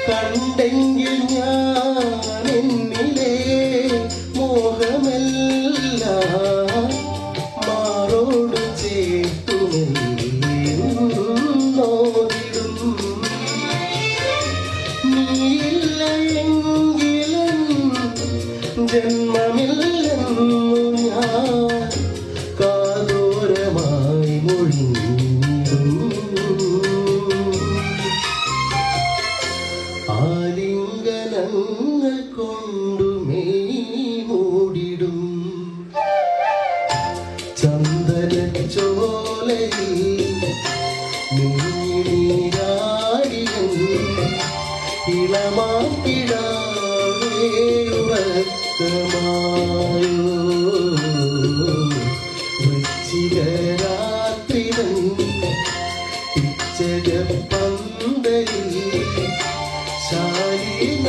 കണ്ടെങ്കിൽ ഞാൻ എന്നിലെ മോഹമെല്ലാം മാറോട് ചേർത്തുമെന്നോതിടും. നീയില്ല എങ്കിലും ജന്മമില്ലെന്നു ഞാൻ കാതോരമായി മൊഴിഞ്ഞിടും. ആലിംഗനങ്ങൾ കൊണ്ടു മെയ് മൂടിടും. ചന്ദനച്ചോലയിൽ നീരാടിയും ഇളമാക്കിടാവേ ഉറക്കമായോ. വൃശ്ചികരാത്രിതൻ പിച്ചക പന്തലിൽ ശാലീന